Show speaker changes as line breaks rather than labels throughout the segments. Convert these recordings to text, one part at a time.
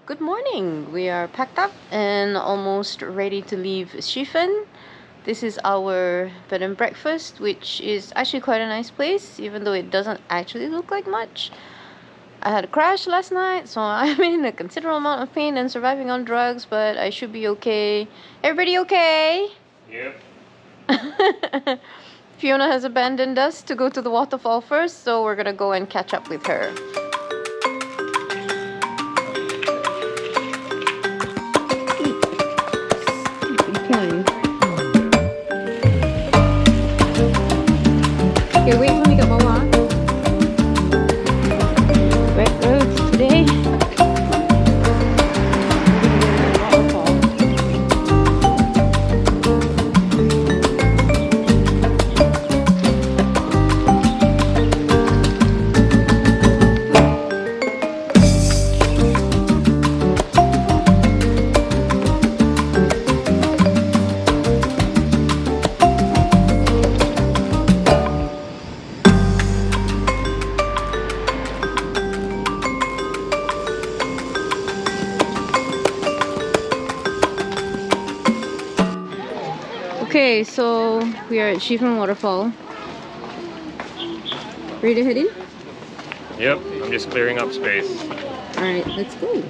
Good morning. We are packed up and almost ready to leave Shifen. This is our bed and breakfast, which is actually quite a nice place, even though it doesn't actually look like much. I had a crash last night, so I'm in a considerable amount of pain and surviving on drugs, but I should be okay. Everybody okay?
Yep.
Fiona has abandoned us to go to the waterfall first, so we're gonna go and catch up with her. Okay, wait for me to go on. Wet roads today. Okay, so we are at Shifen Waterfall. Ready to head in?
Yep, I'm just clearing up space.
Alright, let's go.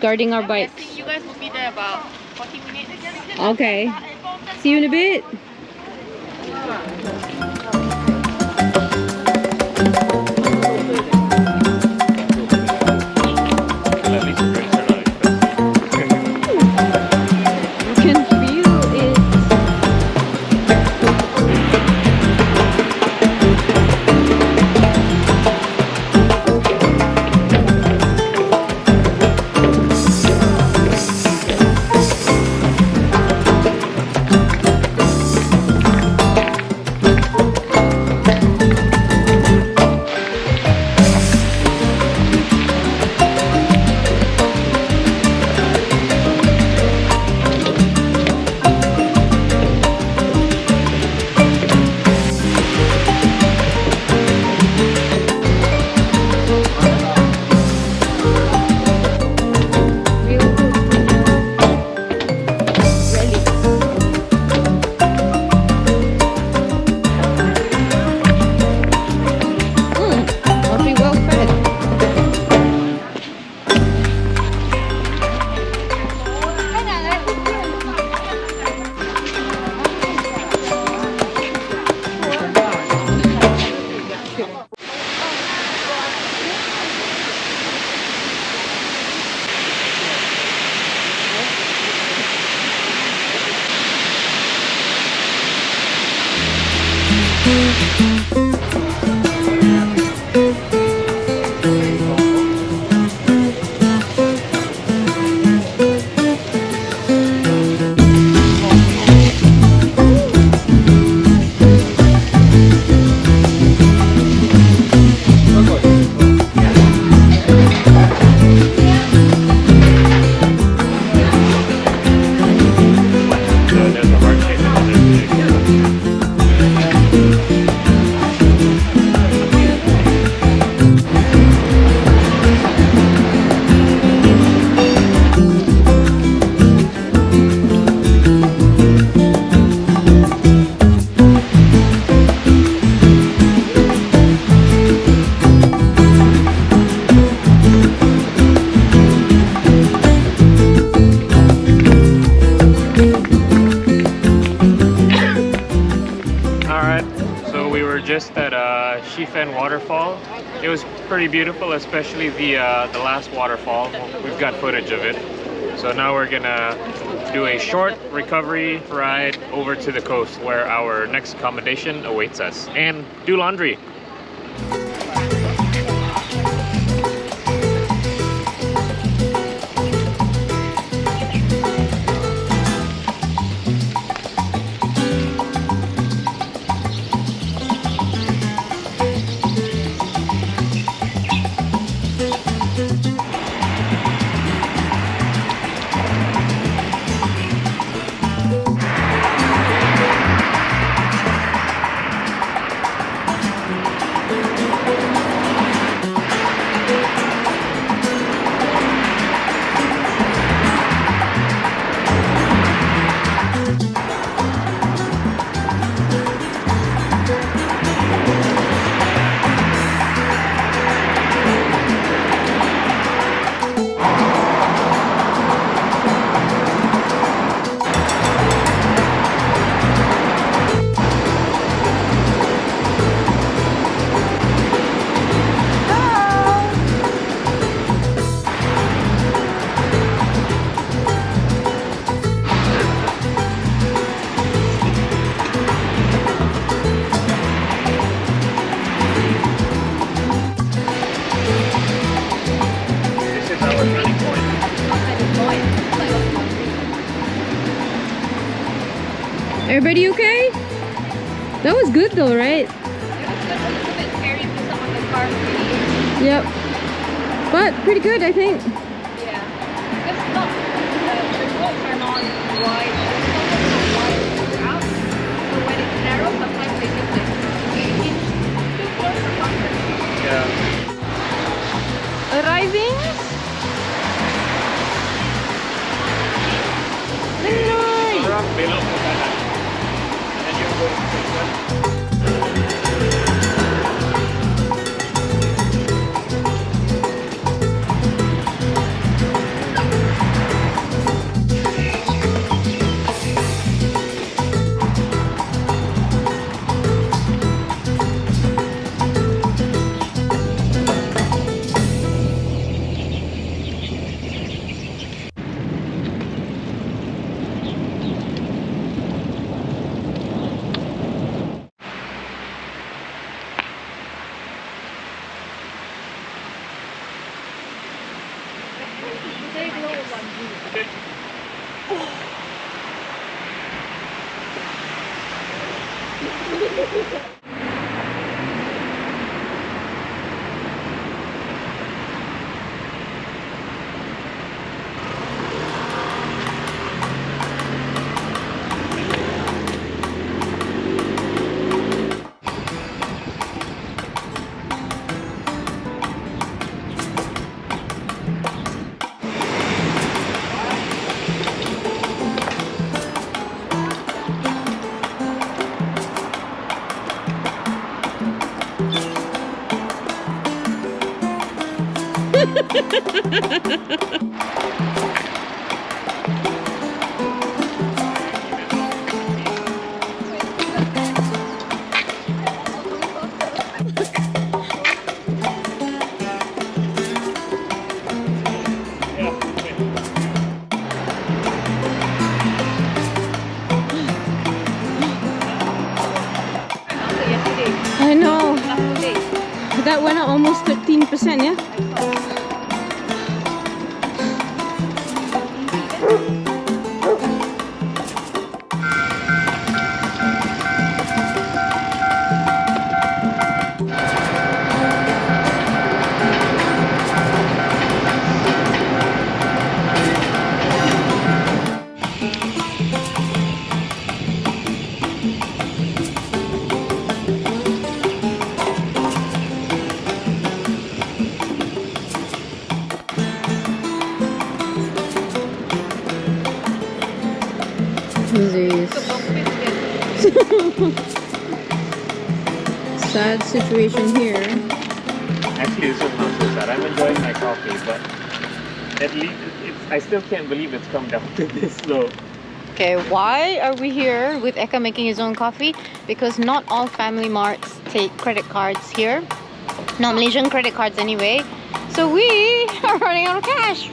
Guarding our bikes.
You guys will be there about 40 minutes.
Okay. See you in a bit.
At least the drinks are not expensive.
You can feel it.
There's a heart shape and just at Shifen Waterfall. It was pretty beautiful, especially the last waterfall. We've got footage of it. So now we're gonna do a short recovery ride over to the coast where our next accommodation awaits us, and do laundry.
Everybody okay? That was good though, right? Yep. But pretty good, I think.
Yeah. Because not, the roads are not wide. It's not out. So when it's narrow, sometimes they just like inch too close for comfort.
Yeah.
Arriving. Nice.
Around below the banana. And you're going to take one.
I know. That went up almost 13%, yeah? Sad situation here.
Actually, this is not so sad. I'm enjoying my coffee, but at least I still can't believe it's come down to this low.
Okay, why are we here with Eka making his own coffee? Because not all family marts take credit cards here. Not Malaysian credit cards anyway. So we are running out of cash.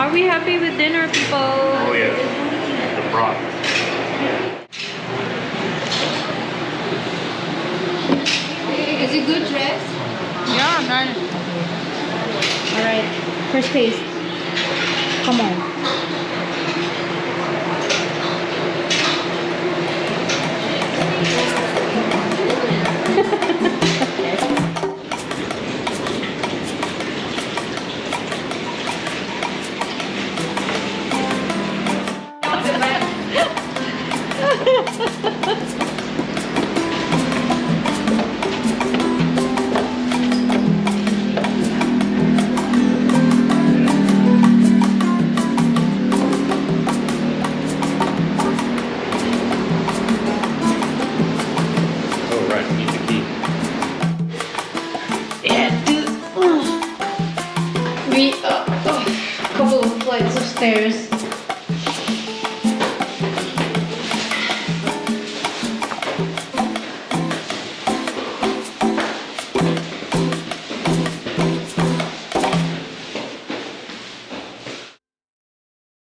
Are we happy with dinner, people?
Oh yeah, the broth.
Is it good, Dress?
Yeah, nice.
Alright, first taste. Come on.
Oh right, we need the key.
Yeah, dude. We couple of flights of stairs.